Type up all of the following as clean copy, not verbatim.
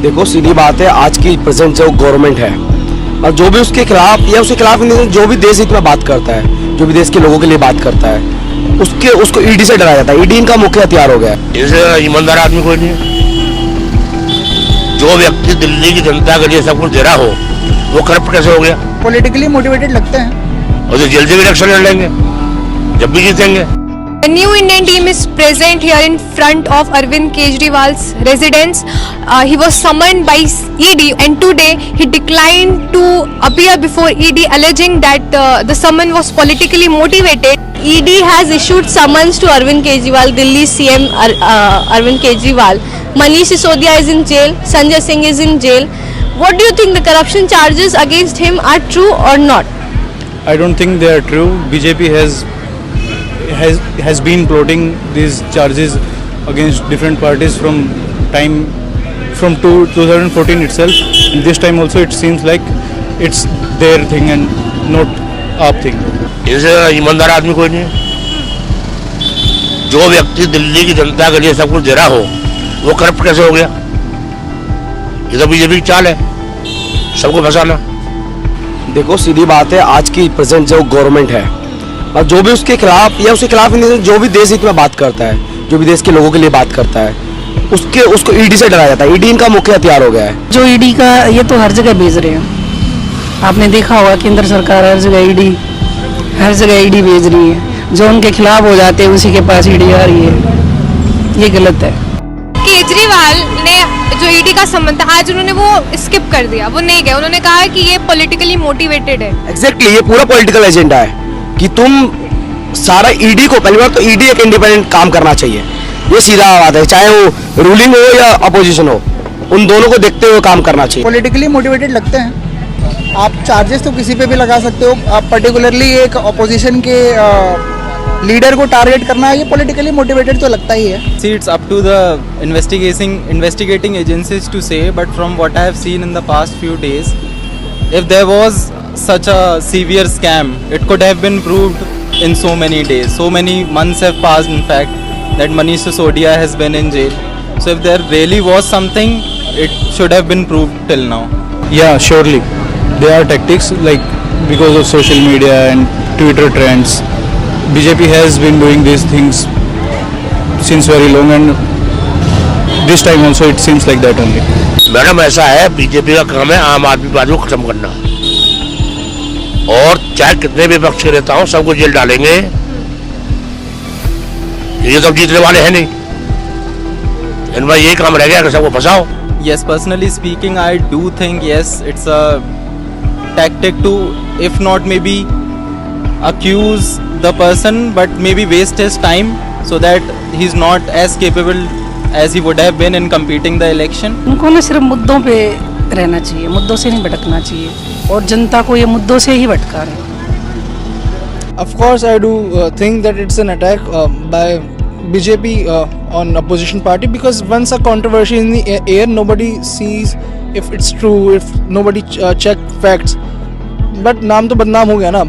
देखो सीधी बात है, आज की प्रेजेंट जो गवर्नमेंट है और जो भी उसके खिलाफ या उसके खिलाफ नहीं, जो भी देश हित में बात करता है, जो भी देश के लोगों के लिए बात करता है, उसको ईडी से डराया जाता है। ईडी इनका मुख्य हथियार हो गया है। इसे ईमानदार आदमी कोई नहीं है। जो व्यक्ति दिल्ली की जनता के लिए सब कुछ दे रहा हो वो करप्ट कैसे हो गया? पॉलिटिकली मोटिवेटेड लगते हैं और जो जेल से भी इलेक्शन लड़ लेंगे जब भी जीतेंगे। The new Indian team is present here in front of Arvind Kejriwal's residence. He was summoned by ED and today he declined to appear before ED, alleging that the summon was politically motivated. ED has issued summons to Arvind Kejriwal, Delhi CM Arvind Kejriwal. Manish Sisodia is in jail, Sanjay Singh is in jail. What do you think, the corruption charges against him are true or not? I don't think they are true. BJP has been floating these charges against different parties from 2014 itself. And this time also it seems like it's their thing and not our thing. इसे ईमानदार आदमी कोई नहीं है। जो व्यक्ति दिल्ली की जनता के लिए सब कुछ दे रहा हो वो करप्ट कैसे हो गया? ये तो बीजेपी की चाल है, सबको फंसाना। देखो सीधी बात है, आज की प्रेजेंट जो गवर्नमेंट है और जो भी उसके खिलाफ या उसके खिलाफ नहीं, जो भी देश हित में बात करता है, जो भी देश के लोगों के लिए बात करता है, उसको ईडी से डराया जाता है। ईडी इनका मुख्य हथियार हो गया है। जो ईडी का ये तो हर जगह भेज रहे हैं। आपने देखा होगा केंद्र सरकार हर जगह ईडी भेज रही है। जो उनके खिलाफ हो जाते हैं उसी के पास ईडी आ रही है। ये गलत है। केजरीवाल ने जो ईडी का संबंध था, आज उन्होंने वो स्किप कर दिया, वो नहीं गए। उन्होंने कहा कि ये पॉलिटिकली मोटिवेटेड है। एग्जैक्टली, ये पूरा पॉलिटिकल एजेंडा है कि तुम सारा ईडी को, पहली बार तो ईडी एक इंडिपेंडेंट काम करना चाहिए। ये सीधा बात है, चाहे वो रूलिंग हो या अपोजिशन हो, उन दोनों को देखते हुए काम करना चाहिए। पॉलिटिकली मोटिवेटेड लगते हैं। आप चार्जेस तो किसी पे भी लगा सकते हो, आप पर्टिकुलरली एक अपोजिशन के लीडर को टारगेट करना है, ये पॉलिटिकली मोटिवेटेड तो लगता ही है। See, it's up to the investigating agencies to say, but from what I have seen in the past few days, if there was such a severe scam, it could have been proved in so many days. So many months have passed, in fact, that Manish Sisodia has been in jail. So if there really was something, it should have been proved till now. Yeah, surely. There are tactics like because of social media and Twitter trends. BJP has been doing these things since very long and this time also it seems like that only. Madam ऐसा है, BJP का काम है आम आदमी party को खत्म करना, और चाहे कितने भी पक्ष के नेता हो सबको जेल डालेंगे। ये तो जीतने वाले हैं नहीं, इनमें यही काम रह गया कि सबको फंसाओ। Yes, personally speaking, I do think yes, it's a tactic to, if not maybe accuse the person, but maybe waste his time so that he's not as capable as he would have been in competing the election. उनको ना सिर्फ मुद्दों पे रहना चाहिए, मुद्दों से नहीं भटकना चाहिए, और जनता को ये मुद्दों से ही भटका रहे हैं। Of course, I do think that it's an attack by BJP on opposition party, because once a controversy in the air, nobody sees if it's true, if nobody check facts. But नाम तो बदनाम हो गया ना।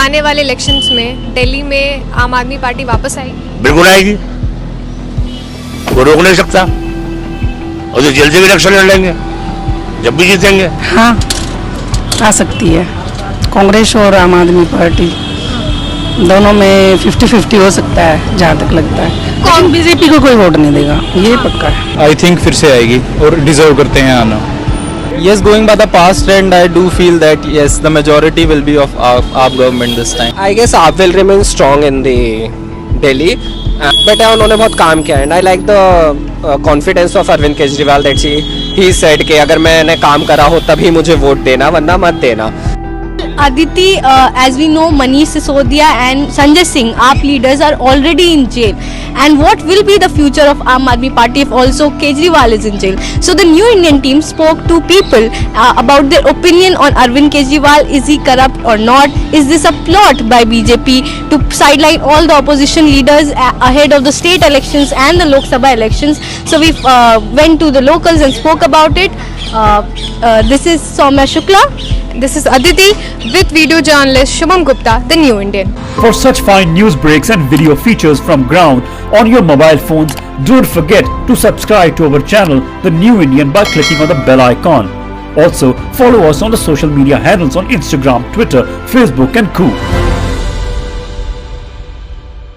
आने वाले elections में दिल्ली में आम आदमी पार्टी वापस आएगी। बिल्कुल आएगी, कोई रोक नहीं सकता, और जो जेल से भी इलेक्शन लड़ लेंगे जब भी जीतेंगे। हाँ, आ सकती है। कांग्रेस और आम आदमी पार्टी दोनों में 50-50 हो सकता है, जहाँ तक लगता है। लेकिन बीजेपी को कोई वोट नहीं देगा, ये पक्का है। I think फिर से आएगी और डिजर्व करते हैं आना। Yes, going by the past trend, I do feel that yes, the majority will be of our government this time. I guess AAP will remain strong in the Delhi, but उन्होंने बहुत काम किया, and I like the confidence of Arvind Kejriwal that he said कि अगर मैंने काम करा हो तभी मुझे वोट देना, वरना मत देना। Aditi, as we know, Manish Sisodia and Sanjay Singh, AAP leaders, are already in jail. And what will be the future of Aam Aadmi Party if also Kejriwal is in jail? So the new Indian team spoke to people about their opinion on Arvind Kejriwal. Is he corrupt or not? Is this a plot by BJP to sideline all the opposition leaders ahead of the state elections and the Lok Sabha elections? So we went to the locals and spoke about it. This is Soumya Shukla. This is Aditi with video journalist Shubham Gupta, The New Indian. For such fine news breaks and video features from ground on your mobile phones, don't forget to subscribe to our channel The New Indian by clicking on the bell icon. Also, follow us on the social media handles on Instagram, Twitter, Facebook and Cool.